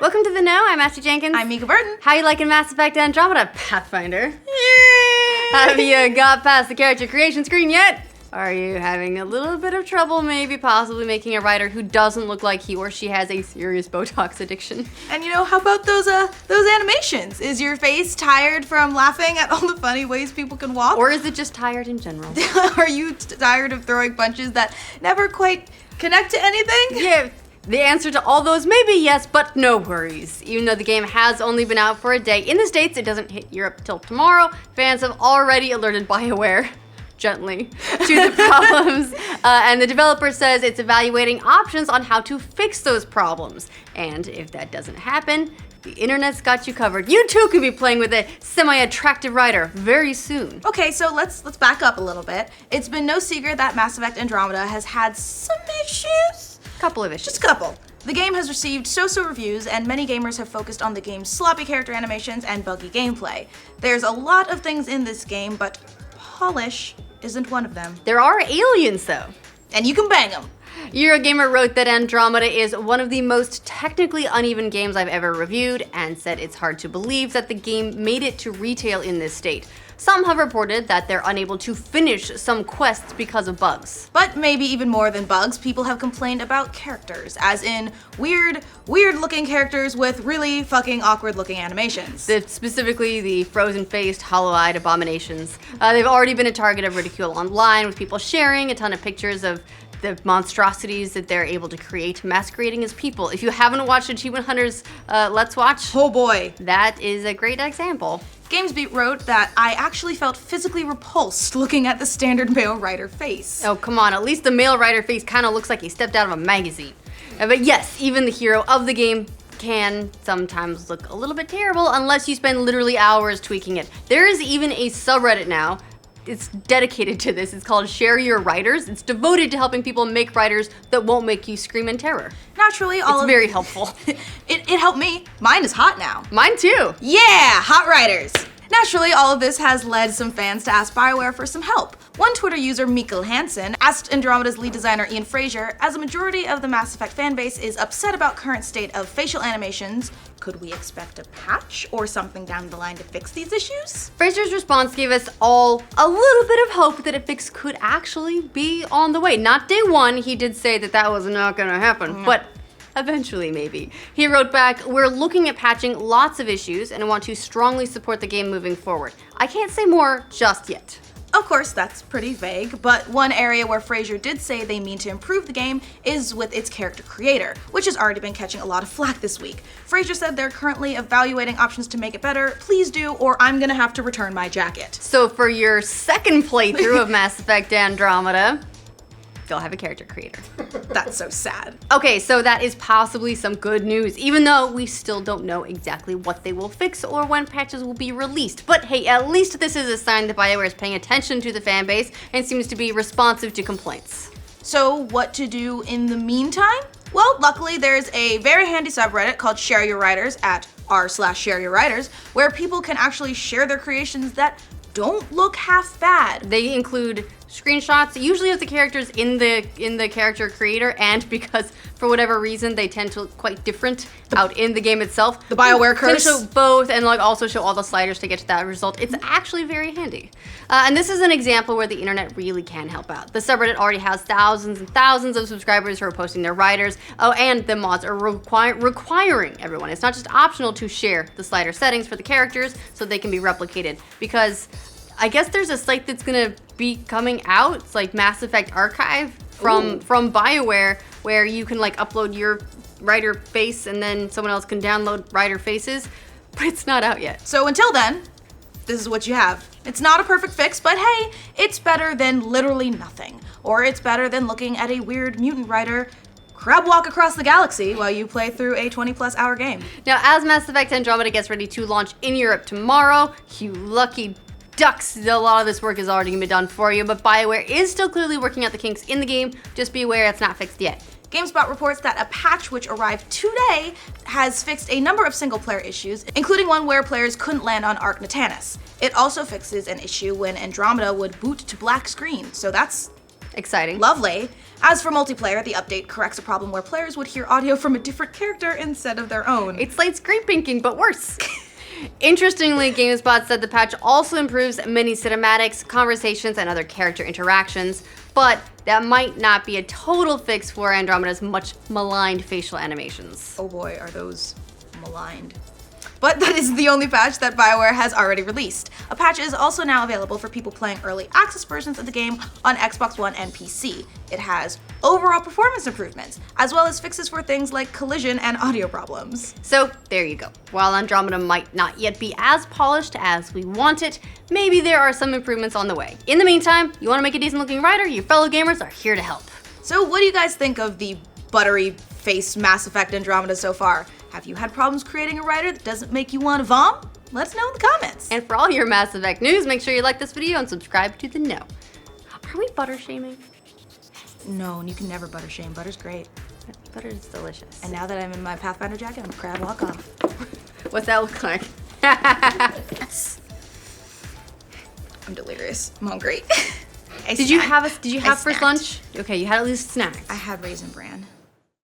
Welcome to the Know. I'm Ashley Jenkins. I'm Mica Burton. How you liking Mass Effect Andromeda, Pathfinder? Yay! Have you got past the character creation screen yet? Are you having a little bit of trouble maybe possibly making a writer who doesn't look like he or she has a serious Botox addiction? And how about those animations? Is your face tired from laughing at all the funny ways people can walk? Or is it just tired in general? Are you tired of throwing punches that never quite connect to anything? Yeah. The answer to all those may be yes, but no worries. Even though the game has only been out for a day in the States, it doesn't hit Europe till tomorrow. Fans have already alerted Bioware, gently, to the problems. And the developer says it's evaluating options on how to fix those problems. And if that doesn't happen, the internet's got you covered. You too could be playing with a semi-attractive writer very soon. Okay, so let's back up a little bit. It's been no secret that Mass Effect Andromeda has had some issues. Couple of issues. Just a couple. The game has received so-so reviews, and many gamers have focused on the game's sloppy character animations and buggy gameplay. There's a lot of things in this game, but polish isn't one of them. There are aliens, though. And you can bang them. Eurogamer wrote that Andromeda is one of the most technically uneven games I've ever reviewed, and said it's hard to believe that the game made it to retail in this state. Some have reported that they're unable to finish some quests because of bugs. But maybe even more than bugs, people have complained about characters, as in weird-looking characters with really fucking awkward-looking animations. Specifically the frozen-faced, hollow-eyed abominations. They've already been a target of ridicule online, with people sharing a ton of pictures of the monstrosities that they're able to create, masquerading as people. If you haven't watched Achievement Hunter's Let's Watch, oh boy, that is a great example. GamesBeat wrote that I actually felt physically repulsed looking at the standard male writer face. Oh, come on, at least the male writer face kind of looks like he stepped out of a magazine. But yes, even the hero of the game can sometimes look a little bit terrible unless you spend literally hours tweaking it. There is even a subreddit now. It's dedicated to this. It's called Share Your Writers. It's devoted to helping people make writers that won't make you scream in terror. Naturally, it's very helpful. It helped me. Mine is hot now. Mine too. Yeah, hot writers. Naturally, all of this has led some fans to ask Bioware for some help. One Twitter user, Mikkel Hansen, asked Andromeda's lead designer Ian Fraser, as a majority of the Mass Effect fanbase is upset about current state of facial animations, could we expect a patch or something down the line to fix these issues? Fraser's response gave us all a little bit of hope that a fix could actually be on the way. Not day one, he did say that that was not gonna happen, but eventually, maybe. He wrote back, "We're looking at patching lots of issues and want to strongly support the game moving forward. I can't say more just yet." Of course, that's pretty vague, but one area where Fraser did say they mean to improve the game is with its character creator, which has already been catching a lot of flack this week. Fraser said they're currently evaluating options to make it better. Please do, or I'm gonna have to return my jacket. So for your second playthrough of Mass Effect Andromeda, they'll have a character creator. That's so sad. Okay, so that is possibly some good news, even though we still don't know exactly what they will fix or when patches will be released. But hey, at least this is a sign that Bioware is paying attention to the fan base and seems to be responsive to complaints. So what to do in the meantime? Well, luckily there's a very handy subreddit called Share Your Writers at r/ShareYourWriters, where people can actually share their creations that don't look half bad. They include screenshots, usually of the characters in the character creator, and because for whatever reason they tend to look quite different out in the game itself. The Bioware curse. Show both and also show all the sliders to get to that result. It's actually very handy. And this is an example where the internet really can help out. The subreddit already has thousands and thousands of subscribers who are posting their writers. Oh, and the mods are requiring everyone. It's not just optional to share the slider settings for the characters so they can be replicated, because I guess there's a site that's gonna be coming out. It's like Mass Effect Archive from Bioware, where you can upload your writer face and then someone else can download writer faces, but it's not out yet. So until then, this is what you have. It's not a perfect fix, but hey, it's better than literally nothing. Or it's better than looking at a weird mutant writer crab walk across the galaxy while you play through a 20+ hour game. Now, as Mass Effect Andromeda gets ready to launch in Europe tomorrow, you lucky ducks, a lot of this work is already gonna be done for you, but Bioware is still clearly working out the kinks in the game. Just be aware it's not fixed yet. GameSpot reports that a patch which arrived today has fixed a number of single-player issues, including one where players couldn't land on Ark Natanus. It also fixes an issue when Andromeda would boot to black screen, so that's exciting. Lovely. As for multiplayer, the update corrects a problem where players would hear audio from a different character instead of their own. It's like screen pinking, but worse. Interestingly, GameSpot said the patch also improves many cinematics, conversations, and other character interactions, but that might not be a total fix for Andromeda's much maligned facial animations. Oh boy, are those maligned. But that is the only patch that Bioware has already released. A patch is also now available for people playing early access versions of the game on Xbox One and PC. It has overall performance improvements, as well as fixes for things like collision and audio problems. So there you go. While Andromeda might not yet be as polished as we want it, maybe there are some improvements on the way. In the meantime, you want to make a decent looking rider? Your fellow gamers are here to help. So what do you guys think of the buttery face Mass Effect Andromeda so far? Have you had problems creating a rider that doesn't make you want to vom? Let us know in the comments. And for all your Mass Effect news, make sure you like this video and subscribe to the know. Are we butter shaming? No, and you can never butter shame. Butter's great. Butter is delicious. And now that I'm in my Pathfinder jacket, I'm a crab walk off. What's that look like? Yes. I'm delirious. I'm hungry. Did you have first snacked. lunch? Okay, you had at least snacks. I had Raisin Bran.